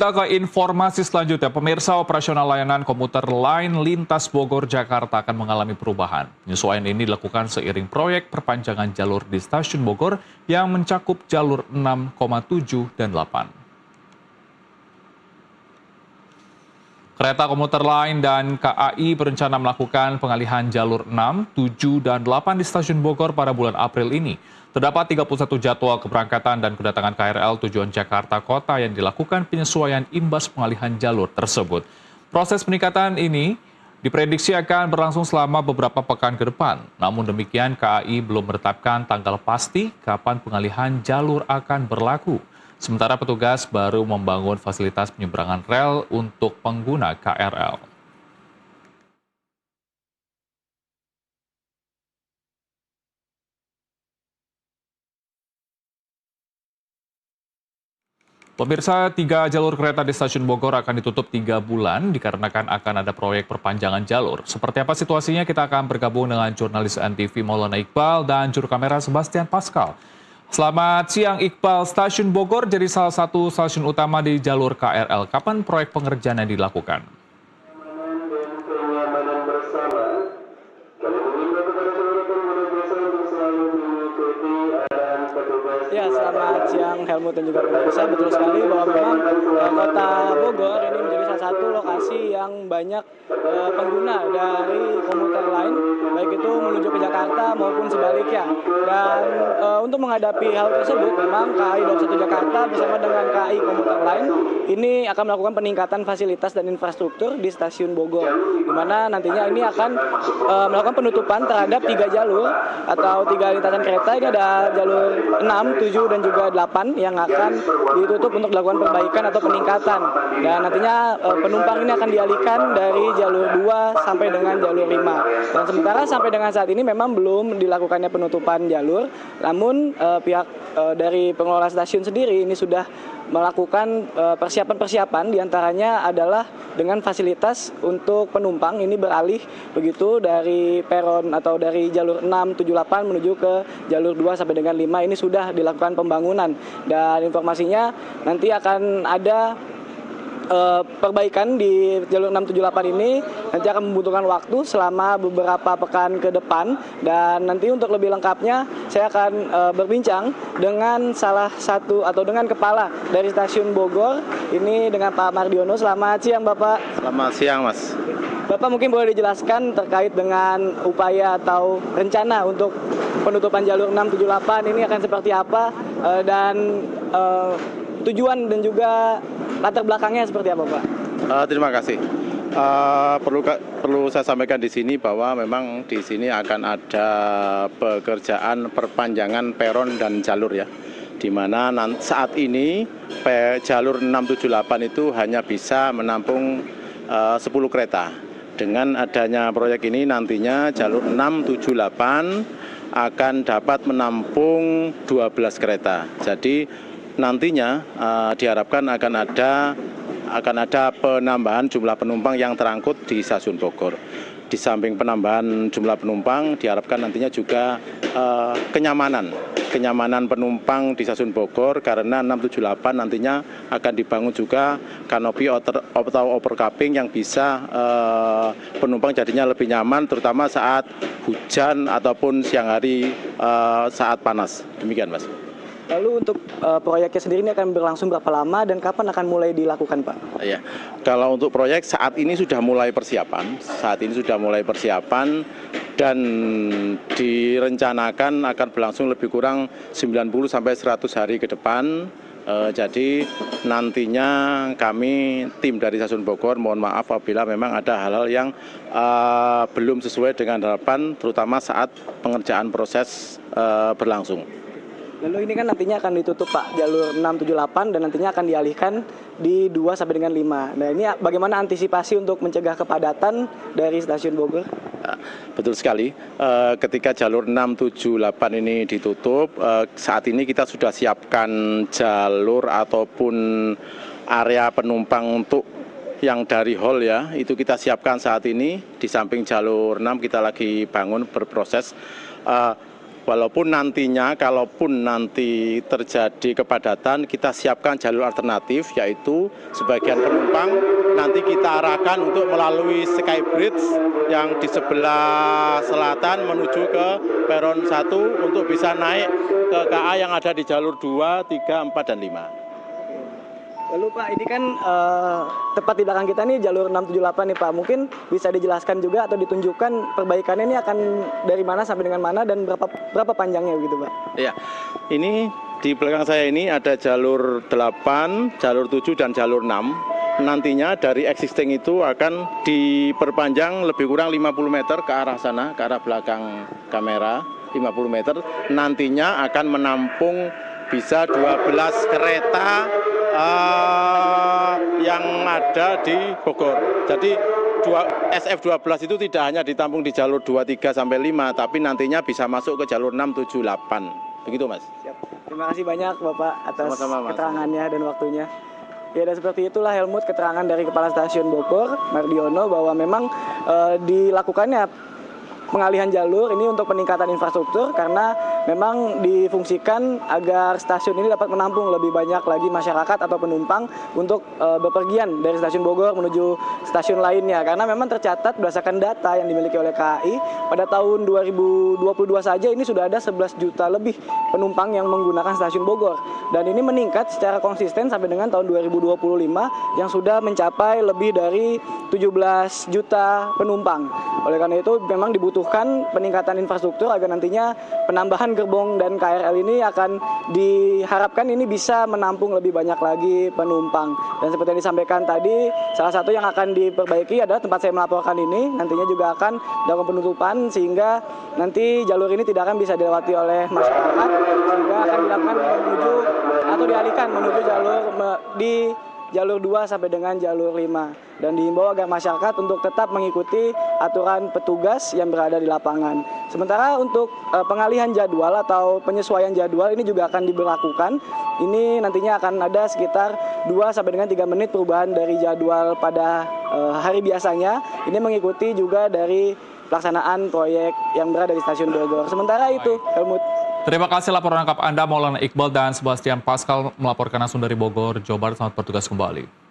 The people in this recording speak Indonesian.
Kita ke informasi selanjutnya, pemirsa operasional layanan komuter lain lintas Bogor Jakarta akan mengalami perubahan. Penyesuaian ini dilakukan seiring proyek perpanjangan jalur di stasiun Bogor yang mencakup jalur 6, 7 dan 8. Kereta komuter lain dan KAI berencana melakukan pengalihan jalur 6, 7, dan 8 di stasiun Bogor pada bulan April ini. Terdapat 31 jadwal keberangkatan dan kedatangan KRL tujuan Jakarta Kota yang dilakukan penyesuaian imbas pengalihan jalur tersebut. Proses peningkatan ini diprediksi akan berlangsung selama beberapa pekan ke depan. Namun demikian, KAI belum menetapkan tanggal pasti kapan pengalihan jalur akan berlaku. Sementara petugas baru membangun fasilitas penyeberangan rel untuk pengguna KRL. Pemirsa, 3 jalur kereta di stasiun Bogor akan ditutup 3 bulan dikarenakan akan ada proyek perpanjangan jalur. Seperti apa situasinya, kita akan bergabung dengan jurnalis NTV Maulana Iqbal dan juru kamera Sebastian Pascal. Selamat siang Iqbal, stasiun Bogor jadi salah satu stasiun utama di jalur KRL. Kapan proyek pengerjaan yang dilakukan? Ya, selamat siang Helmut dan juga pemirsa. Betul sekali bahwa memang kota Bogor ini menjadi salah satu lokasi yang banyak pengguna dari komuter lain, baik itu menuju ke Jakarta maupun sebaliknya. Dan untuk menghadapi hal tersebut, memang KAI Daup 1 Jakarta bersama dengan KAI komuter lain ini akan melakukan peningkatan fasilitas dan infrastruktur di stasiun Bogor, di mana nantinya ini akan melakukan penutupan terhadap 3 jalur atau 3 lintasan kereta. Ini ada jalur 6, 7, dan juga 8 yang akan ditutup untuk dilakukan perbaikan atau peningkatan. Dan nantinya penumpang ini akan dialihkan dari jalur 2 sampai dengan jalur 5. Dan sementara sampai dengan saat ini memang belum dilakukannya penutupan jalur, namun pihak dari pengelola stasiun sendiri ini sudah melakukan persiapan-persiapan, diantaranya adalah dengan fasilitas untuk penumpang ini beralih begitu dari peron atau dari jalur 6, 7, 8 menuju ke jalur 2 sampai dengan 5. Ini sudah dilakukan pembangunan dan informasinya nanti akan ada perbaikan di jalur 678 ini nanti akan membutuhkan waktu selama beberapa pekan ke depan. Dan nanti untuk lebih lengkapnya saya akan berbincang dengan salah satu atau dengan kepala dari stasiun Bogor ini, dengan Pak Mardiono. Selamat siang Bapak. Selamat siang Mas. Bapak mungkin boleh dijelaskan terkait dengan upaya atau rencana untuk penutupan jalur 678 ini akan seperti apa dan tujuan dan juga latar belakangnya seperti apa, Pak? Terima kasih. Perlu saya sampaikan di sini bahwa memang di sini akan ada pekerjaan perpanjangan peron dan jalur ya, di mana saat ini jalur 678 itu hanya bisa menampung 10 kereta. Dengan adanya proyek ini nantinya jalur 678 akan dapat menampung 12 kereta. Jadi nantinya diharapkan akan ada penambahan jumlah penumpang yang terangkut di stasiun Bogor. Di samping penambahan jumlah penumpang, diharapkan nantinya juga kenyamanan penumpang di stasiun Bogor, karena 678 nantinya akan dibangun juga kanopi atau overcapping yang bisa penumpang jadinya lebih nyaman, terutama saat hujan ataupun siang hari saat panas. Demikian, Mas. Lalu untuk proyeknya sendiri ini akan berlangsung berapa lama dan kapan akan mulai dilakukan, Pak? Ya, kalau untuk proyek saat ini sudah mulai persiapan. Dan direncanakan akan berlangsung lebih kurang 90 sampai 100 hari ke depan. Jadi nantinya kami tim dari stasiun Bogor mohon maaf apabila memang ada hal-hal yang belum sesuai dengan harapan, terutama saat pengerjaan proses berlangsung. Lalu ini kan nantinya akan ditutup Pak, jalur 678 dan nantinya akan dialihkan di 2 sampai dengan 5. Nah ini bagaimana antisipasi untuk mencegah kepadatan dari stasiun Bogor? Betul sekali, ketika jalur 678 ini ditutup, saat ini kita sudah siapkan jalur ataupun area penumpang untuk yang dari hall ya, itu kita siapkan saat ini. Di samping jalur 6 kita lagi bangun berproses. Walaupun nantinya, kalaupun nanti terjadi kepadatan, kita siapkan jalur alternatif, yaitu sebagian penumpang nanti kita arahkan untuk melalui Skybridge yang di sebelah selatan menuju ke peron 1 untuk bisa naik ke KA yang ada di jalur 2, 3, 4, dan 5. Lalu Pak, ini kan tepat di belakang kita nih jalur 678 nih Pak. Mungkin bisa dijelaskan juga atau ditunjukkan perbaikannya ini akan dari mana sampai dengan mana dan berapa panjangnya begitu Pak? Iya, ini di belakang saya ini ada jalur 8, jalur 7, dan jalur 6. Nantinya dari existing itu akan diperpanjang lebih kurang 50 meter ke arah sana, ke arah belakang kamera, 50 meter. Nantinya akan menampung bisa 12 kereta yang ada di Bogor. Jadi SF12 itu tidak hanya ditampung di jalur 2, 3, sampai 5, tapi nantinya bisa masuk ke jalur 6, 7, 8. Begitu Mas. Siap. Terima kasih banyak Bapak atas Sama-sama, Mas. keterangannya dan waktunya. Ya, dan seperti itulah Helmut keterangan dari Kepala Stasiun Bogor, Mardiono, bahwa memang dilakukannya pengalihan jalur ini untuk peningkatan infrastruktur karena memang difungsikan agar stasiun ini dapat menampung lebih banyak lagi masyarakat atau penumpang untuk bepergian dari stasiun Bogor menuju stasiun lainnya. Karena memang tercatat berdasarkan data yang dimiliki oleh KAI pada tahun 2022 saja ini sudah ada 11 juta lebih penumpang yang menggunakan stasiun Bogor. Dan ini meningkat secara konsisten sampai dengan tahun 2025 yang sudah mencapai lebih dari 17 juta penumpang. Oleh karena itu memang dibutuhkan peningkatan infrastruktur agar nantinya penambahan gerbong dan KRL ini akan diharapkan ini bisa menampung lebih banyak lagi penumpang. Dan seperti yang disampaikan tadi, salah satu yang akan diperbaiki adalah tempat saya melaporkan ini. Nantinya juga akan dilakukan penutupan sehingga nanti jalur ini tidak akan bisa dilewati oleh masyarakat, sehingga akan dilakukan menuju atau dialihkan menuju jalur 2 sampai dengan jalur 5. Dan dihimbau agar masyarakat untuk tetap mengikuti aturan petugas yang berada di lapangan. Sementara untuk pengalihan jadwal atau penyesuaian jadwal ini juga akan diberlakukan. Ini nantinya akan ada sekitar 2 sampai dengan 3 menit perubahan dari jadwal pada hari biasanya. Ini mengikuti juga dari pelaksanaan proyek yang berada di stasiun Bogor. Sementara itu, Helmut. Terima kasih laporan lengkap Anda, Maulana Iqbal dan Sebastian Pascal melaporkan langsung dari Bogor, Jawa Barat. Selamat bertugas kembali.